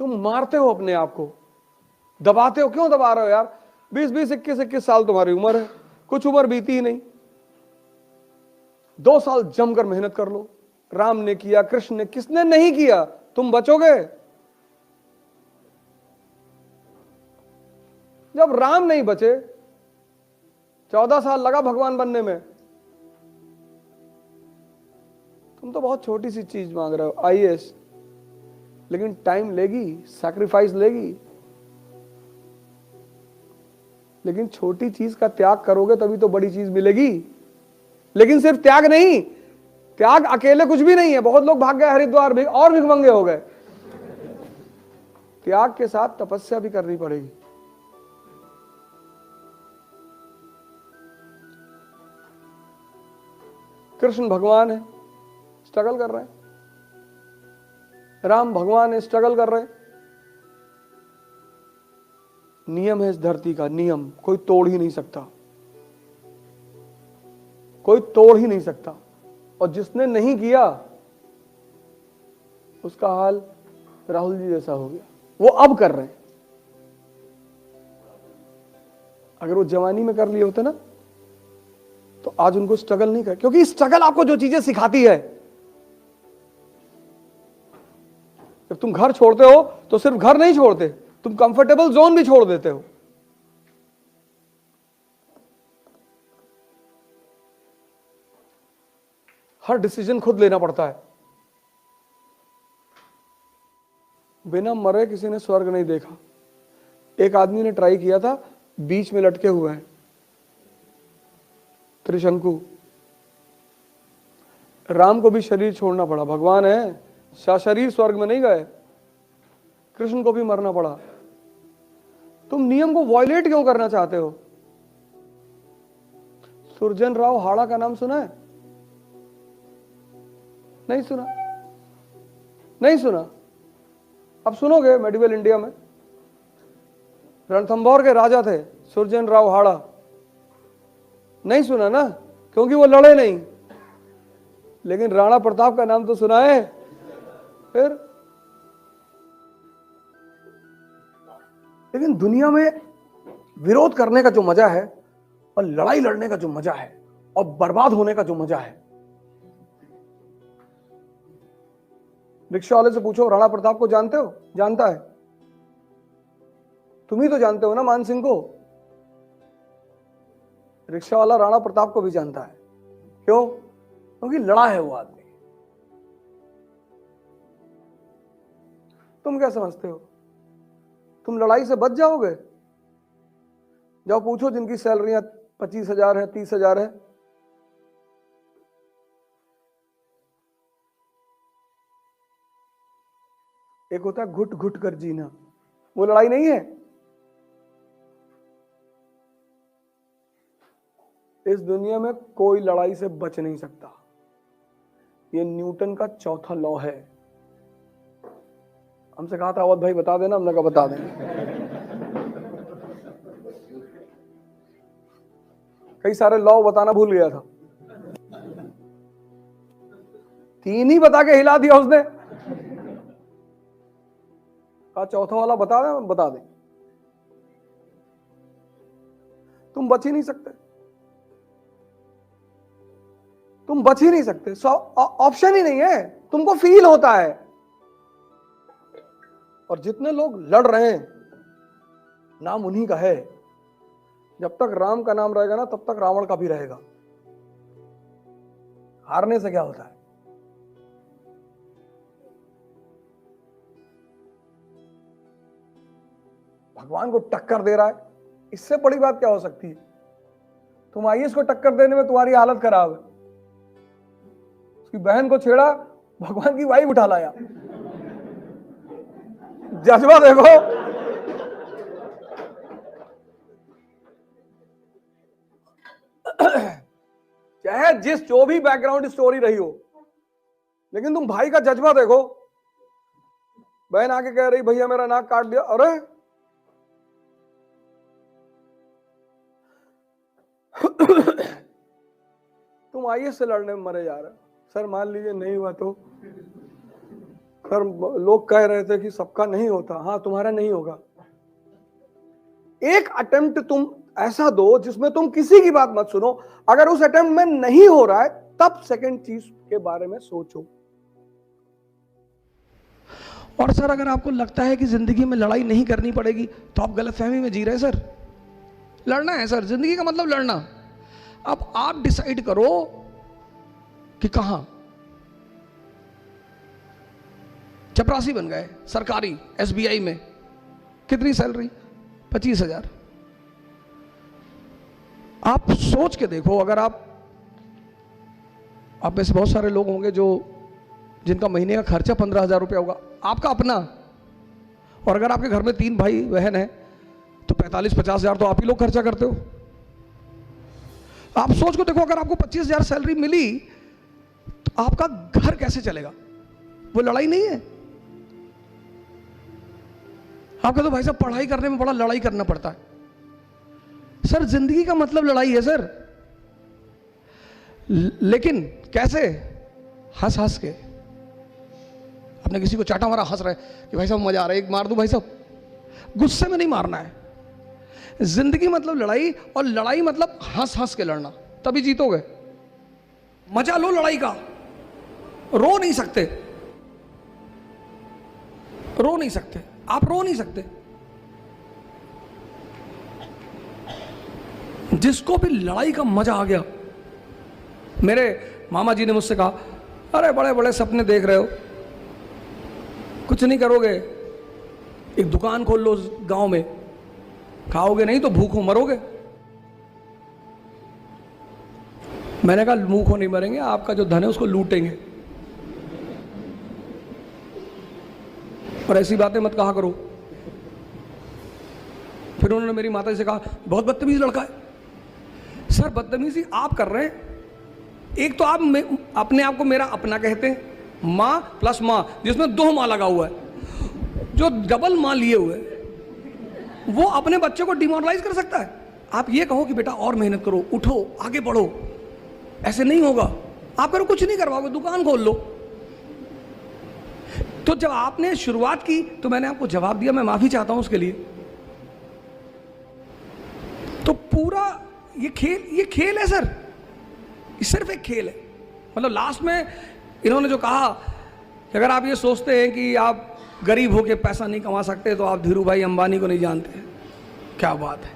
तुम मारते हो अपने आप को, दबाते हो। क्यों दबा रहे हो यार? 20-20, 21-21 साल तुम्हारी उम्र है, कुछ उम्र बीती ही नहीं। 2 साल जमकर मेहनत कर लो। राम ने किया, कृष्ण ने, किसने नहीं किया? तुम बचोगे। जब राम नहीं बचे, 14 साल लगा भगवान बनने में, तुम तो बहुत छोटी सी चीज मांग रहे हो, आईएएस। लेकिन टाइम लेगी, सैक्रिफाइस लेगी। लेकिन छोटी चीज का त्याग करोगे तभी तो बड़ी चीज मिलेगी। लेकिन सिर्फ त्याग नहीं, त्याग अकेले कुछ भी नहीं है। बहुत लोग भाग गए हरिद्वार भी और भिखमंगे हो गए। त्याग के साथ तपस्या भी करनी पड़ेगी। कृष्ण भगवान है, स्ट्रगल कर रहे हैं। राम भगवान है, स्ट्रगल कर रहे हैं। नियम है इस धरती का, नियम कोई तोड़ ही नहीं सकता, कोई तोड़ ही नहीं सकता। और जिसने नहीं किया उसका हाल राहुल जी जैसा हो गया। वो अब कर रहे हैं। अगर वो जवानी में कर लिए होते ना तो आज उनको स्ट्रगल नहीं कर, क्योंकि स्ट्रगल आपको जो चीजें सिखाती है। जब तुम घर छोड़ते हो तो सिर्फ घर नहीं छोड़ते, तुम कंफर्टेबल जोन भी छोड़ देते हो। हर डिसीजन खुद लेना पड़ता है। बिना मरे किसी ने स्वर्ग नहीं देखा। एक आदमी ने ट्राई किया था, बीच में लटके हुए हैं, त्रिशंकु। राम को भी शरीर छोड़ना पड़ा, भगवान है, शरीर स्वर्ग में नहीं गए। कृष्ण को भी मरना पड़ा। तुम नियम को वायलेट क्यों करना चाहते हो? सुरजन राव हाड़ा का नाम सुना है? नहीं सुना? नहीं सुना? अब सुनोगे मेडिवल इंडिया में। रणथंभौर के राजा थे सुरजन राव हाड़ा। नहीं सुना ना, क्योंकि वो लड़े नहीं। लेकिन राणा प्रताप का नाम तो सुना है। फिर लेकिन दुनिया में विरोध करने का जो मजा है, और लड़ाई लड़ने का जो मजा है, और बर्बाद होने का जो मजा है। रिक्शा वाले से पूछो, राणा प्रताप को जानते हो? जानता है। तुम ही तो जानते हो ना मान सिंह को। रिक्शा वाला राणा प्रताप को भी जानता है। क्यों? क्योंकि लड़ा है वो आदमी। तुम क्या समझते हो तुम लड़ाई से बच जाओगे? जाओ पूछो जिनकी सैलरियां 25,000 है, 30,000 है। एक होता है घुट घुट कर जीना, वो लड़ाई नहीं है। इस दुनिया में कोई लड़ाई से बच नहीं सकता। ये न्यूटन का चौथा लॉ है। हमसे कहा था अवध भाई बता देना, हमने कहा बता दें। कई सारे लॉ बताना भूल गया था, 3 ही बता के हिला दिया उसने। कहा चौथा वाला बता दें, बता दें। तुम बच ही नहीं सकते, तुम बच ही नहीं सकते। ऑप्शन ही नहीं है। तुमको फील होता है। और जितने लोग लड़ रहे हैं, नाम उन्हीं का है। जब तक राम का नाम रहेगा ना, तब तक रावण का भी रहेगा। हारने से क्या होता है? भगवान को टक्कर दे रहा है, इससे बड़ी बात क्या हो सकती है? तुम आईएएस को टक्कर देने में तुम्हारी हालत खराब है। उसकी बहन को छेड़ा, भगवान की वाइफ उठा लाया। जज्बा देखो। चाहे जो भी बैकग्राउंड स्टोरी रही हो, लेकिन तुम भाई का जज्बा देखो। बहन आके कह रही भैया मेरा नाक काट दिया। अरे तुम आईएएस से लड़ने में मरे जा रहे हो। सर मान लीजिए नहीं हुआ तो सर लोग कह रहे थे कि सबका नहीं होता। हाँ, तुम्हारा नहीं होगा। एक अटेम्प्ट तुम ऐसा दो जिसमें तुम किसी की बात मत सुनो। अगर उस अटेम्प्ट में नहीं हो रहा है तब सेकंड चीज के बारे में सोचो। और सर अगर आपको लगता है कि जिंदगी में लड़ाई नहीं करनी पड़ेगी तो आप गलतफहमी में जी रहे हैं सर। लड़ना है सर, जिंदगी का मतलब लड़ना। अब आप डिसाइड करो कि कहां। चपरासी बन गए सरकारी एसबीआई में, कितनी सैलरी? 25,000। आप सोच के देखो, अगर आप में से बहुत सारे लोग होंगे जो जिनका महीने का खर्चा 15,000 रुपया होगा, आपका अपना। और अगर आपके घर में 3 भाई बहन है तो 45-50 हजार तो आप ही लोग खर्चा करते हो। आप सोच को देखो, अगर आपको 25,000 सैलरी मिली तो आपका घर कैसे चलेगा? वो लड़ाई नहीं है। आप कहते हो भाई साहब पढ़ाई करने में बड़ा लड़ाई करना पड़ता है। सर जिंदगी का मतलब लड़ाई है सर, लेकिन कैसे? हंस हंस के। आपने किसी को चाटा मारा, हंस रहे कि भाई साहब मजा आ रहा है, एक मार दूं भाई साहब। गुस्से में नहीं मारना है। जिंदगी मतलब लड़ाई, और लड़ाई मतलब हंस हंस के लड़ना, तभी जीतोगे। मजा लो लड़ाई का। रो नहीं सकते, रो नहीं सकते, आप रो नहीं सकते। जिसको भी लड़ाई का मजा आ गया। मेरे मामा जी ने मुझसे कहा, अरे बड़े बड़े सपने देख रहे हो, कुछ नहीं करोगे, एक दुकान खोल लो गांव में, खाओगे नहीं तो भूखों मरोगे। मैंने कहा भूखों नहीं मरेंगे, आपका जो धन है उसको लूटेंगे। और ऐसी बातें मत कहा करो। फिर उन्होंने मेरी माता जी से कहा, बहुत बदतमीज लड़का है। सर बदतमीजी आप कर रहे हैं। एक तो आप अपने आप को मेरा अपना कहते हैं, माँ प्लस माँ, जिसमें 2 माँ लगा हुआ है। जो डबल माँ लिए हुए वो अपने बच्चे को डिमोरलाइज कर सकता है। आप ये कहो कि बेटा और मेहनत करो, उठो, आगे बढ़ो, ऐसे नहीं होगा। आप करो कुछ नहीं करवाओगे, दुकान खोल लो। तो जब आपने शुरुआत की तो मैंने आपको जवाब दिया, मैं माफी चाहता हूं उसके लिए। तो पूरा ये खेल है सर, ये सिर्फ एक खेल है। मतलब लास्ट में इन्होंने जो कहा कि अगर आप ये सोचते हैं कि आप गरीब होके पैसा नहीं कमा सकते तो आप धीरू भाई अंबानी को नहीं जानते। क्या बात है।